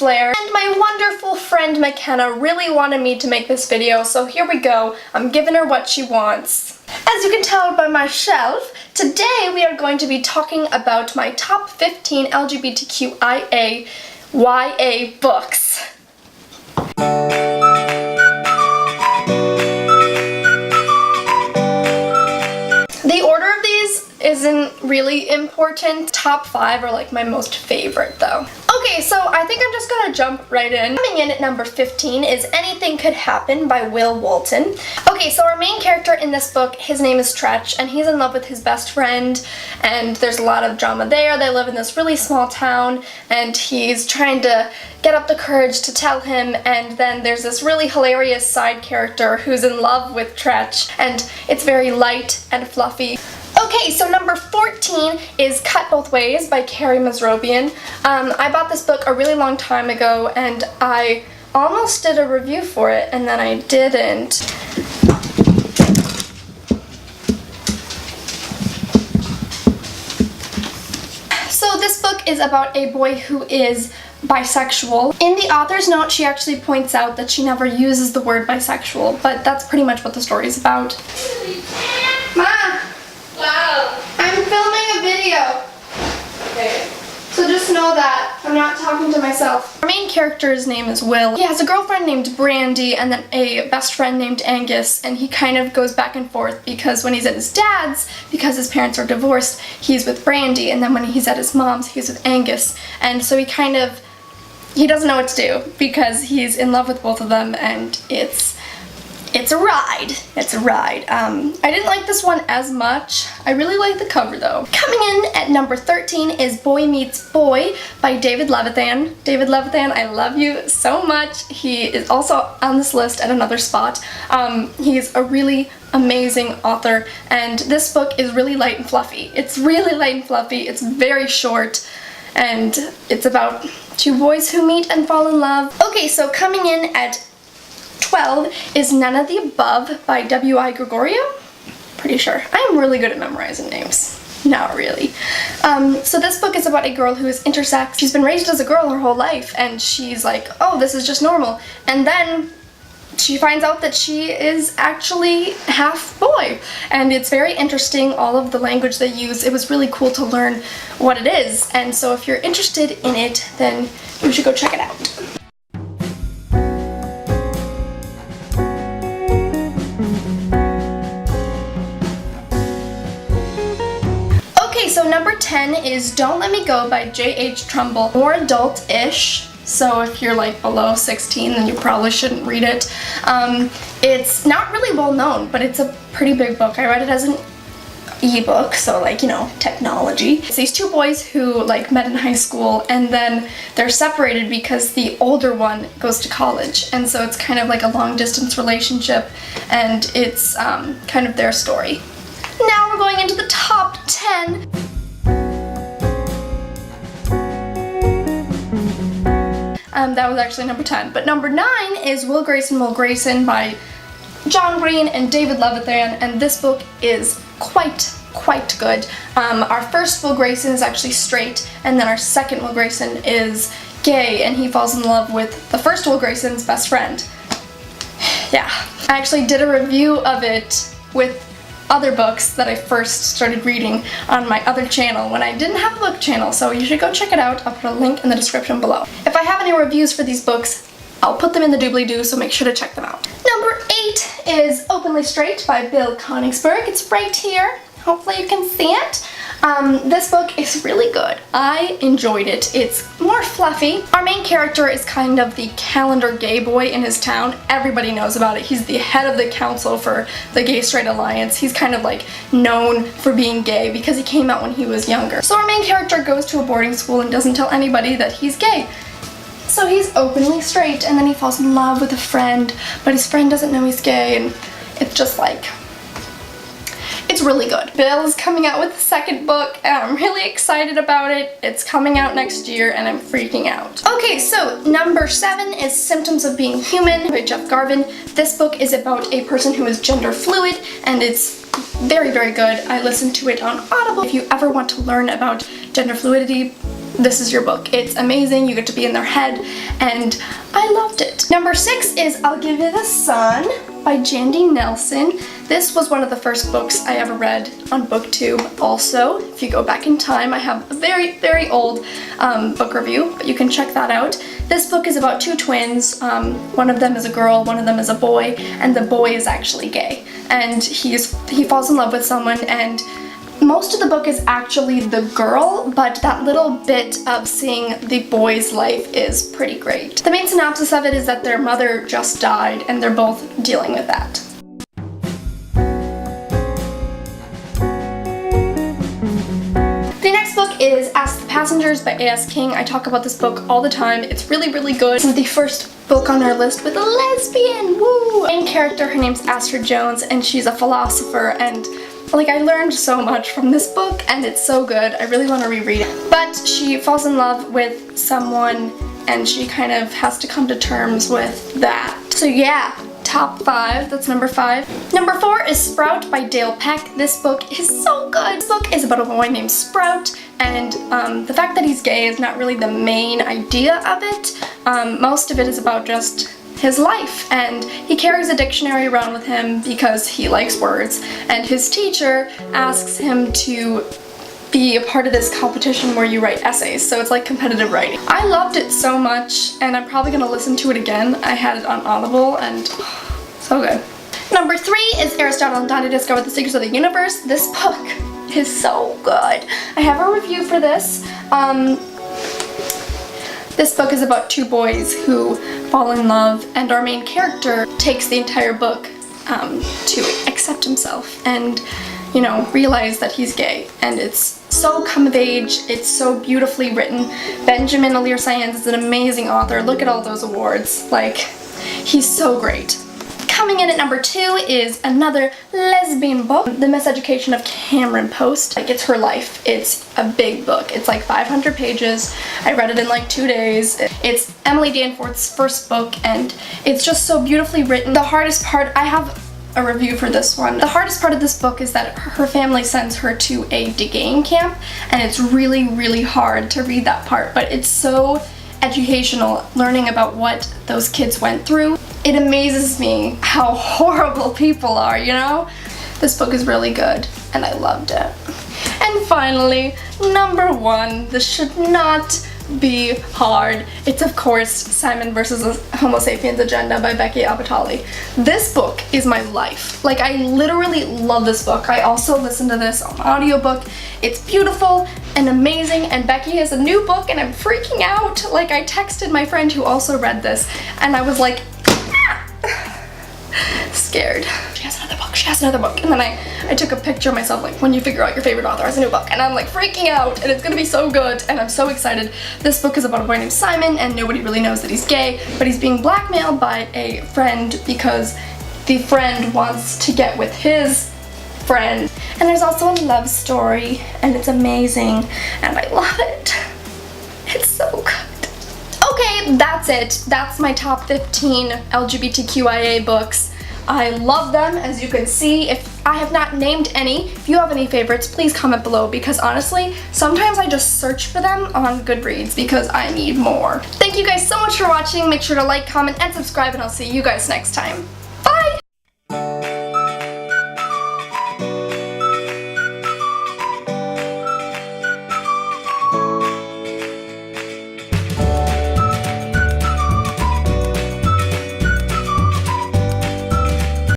Blair, and my wonderful friend McKenna really wanted me to make this video, so here we go. I'm giving her what she wants. As you can tell by my shelf, today we are going to be talking about my top 15 LGBTQIA YA books. The order of these isn't really important. Top 5 are like my most favorite though. Okay, so I think I'm just gonna jump right in. Coming in at number 15 is Anything Could Happen by Walton. Okay, so our main character in this book, his name is Tretch, and he's in love with his best friend, and there's a lot of drama there. They live in this really small town, and he's trying to get up the courage to tell him, and then there's this really hilarious side character who's in love with Tretch, and it's very light and fluffy. Okay, so number 14 is Cut Both Ways by Carrie Masrobian. I bought this book a really long time ago, and I almost did a review for it, and then I didn't. So this book is about a boy who is bisexual. In the author's note, she actually points out that she never uses the word bisexual, but that's pretty much what the story is about. Ma! Wow. I'm filming a video. Okay. So just know that I'm not talking to myself. Our main character's name is Will. He has a girlfriend named Brandy and then a best friend named Angus, and he kind of goes back and forth because when he's at his dad's, because his parents are divorced, he's with Brandy, and then when he's at his mom's, he's with Angus. And so he doesn't know what to do because he's in love with both of them, and it's a ride. It's a ride. I didn't like this one as much. I really like the cover though. Coming in at number 13 is Boy Meets Boy by David Levithan. David Levithan, I love you so much. He is also on this list at another spot. He's a really amazing author, and this book is really light and fluffy. It's really light and fluffy. It's very short, and it's about two boys who meet and fall in love. Okay, so coming in at 12 is None of the Above by W.I. Gregorio. Pretty sure. I am really good at memorizing names. Not really. So this book is about a girl who is intersex. She's been raised as a girl her whole life, and she's like, oh, this is just normal. And then she finds out that she is actually half boy. And it's very interesting, all of the language they use. It was really cool to learn what it is. And so if you're interested in it, then you should go check it out. So number 10 is Don't Let Me Go by J.H. Trumbull. More adult-ish, so if you're like below 16 then you probably shouldn't read it. It's not really well known, but it's a pretty big book. I read it as an ebook, so like, you know, technology. It's these two boys who like met in high school, and then they're separated because the older one goes to college, and so it's kind of like a long-distance relationship, and it's kind of their story. Now we're going into the top 10. That was actually number 10. But number 9 is Will Grayson by John Green and David Levithan, and this book is quite good. Our first Will Grayson is actually straight, and then our second Will Grayson is gay, and he falls in love with the first Will Grayson's best friend. Yeah. I actually did a review of it with other books that I first started reading on my other channel when I didn't have a book channel, so you should go check it out. I'll put a link in the description below. If I have any reviews for these books, I'll put them in the doobly-doo, so make sure to check them out. Number 8 is Openly Straight by Bill Konigsberg. It's right here. Hopefully you can see it. This book is really good. I enjoyed it. It's more fluffy. Our main character is kind of the calendar gay boy in his town. Everybody knows about it. He's the head of the council for the Gay Straight Alliance. He's kind of like known for being gay because he came out when he was younger. So our main character goes to a boarding school and doesn't tell anybody that he's gay. So he's openly straight, and then he falls in love with a friend, but his friend doesn't know he's gay, and it's just like, it's really good. Bill is coming out with the second book, and I'm really excited about it. It's coming out next year, and I'm freaking out. Okay, so number 7 is Symptoms of Being Human by Jeff Garvin. This book is about a person who is gender fluid, and it's very good. I listened to it on Audible. If you ever want to learn about gender fluidity, this is your book. It's amazing, you get to be in their head, and I loved it. Number 6 is I'll Give You the Sun by Jandy Nelson. This was one of the first books I ever read on BookTube. Also, if you go back in time, I have a very, very old book review, but you can check that out. This book is about two twins. One of them is a girl, one of them is a boy, and the boy is actually gay. And he falls in love with someone, and most of the book is actually the girl, but that little bit of seeing the boy's life is pretty great. The main synopsis of it is that their mother just died and they're both dealing with that. The next book is Ask the Passengers by A.S. King. I talk about this book all the time. It's really, really good. This is the first book on our list with a lesbian, woo! Main character, her name's Astrid Jones, and she's a philosopher, and like, I learned so much from this book, and it's so good. I really want to reread it. But she falls in love with someone, and she kind of has to come to terms with that. So yeah, top 5, that's number 5. Number 4 is Sprout by Dale Peck. This book is so good. This book is about a boy named Sprout, and the fact that he's gay is not really the main idea of it. Most of it is about just his life, and he carries a dictionary around with him because he likes words, and his teacher asks him to be a part of this competition where you write essays, so it's like competitive writing. I loved it so much, and I'm probably gonna listen to it again. I had it on Audible, and so good. Number 3 is Aristotle and Dante Discover the Secrets of the Universe. This book is so good. I have a review for this. This book is about two boys who fall in love, and our main character takes the entire book to accept himself and, you know, realize that he's gay. And it's so come of age, it's so beautifully written. Benjamin Alire-Cyans is an amazing author. Look at all those awards. Like, he's so great. Coming in at number 2 is another lesbian book, The Miseducation of Cameron Post. Like, it's her life. It's a big book. It's like 500 pages. I read it in like 2 days. It's Emily Danforth's first book, and it's just so beautifully written. The hardest part, I have a review for this one. The hardest part of this book is that her family sends her to a de-gaying camp, and it's really, really hard to read that part, but it's so educational, learning about what those kids went through. It amazes me how horrible people are, you know? This book is really good, and I loved it. And finally, number 1, this should not be hard. It's of course Simon versus the Homo Sapiens Agenda by Becky Albertalli. This book is my life. Like, I literally love this book. I also listened to this on audiobook. It's beautiful and amazing, and Becky has a new book and I'm freaking out. Like, I texted my friend who also read this, and I was like, scared. She has another book, she has another book. And then I took a picture of myself, like, when you figure out your favorite author has a new book, and I'm like freaking out, and it's gonna be so good, and I'm so excited. This book is about a boy named Simon, and nobody really knows that he's gay, but he's being blackmailed by a friend because the friend wants to get with his friend. And there's also a love story, and it's amazing, and I love it. It's so good. Okay, that's it. That's my top 15 LGBTQIA books. I love them, as you can see. If I have not named any, if you have any favorites, please comment below, because honestly, sometimes I just search for them on Goodreads because I need more. Thank you guys so much for watching. Make sure to like, comment, and subscribe, and I'll see you guys next time.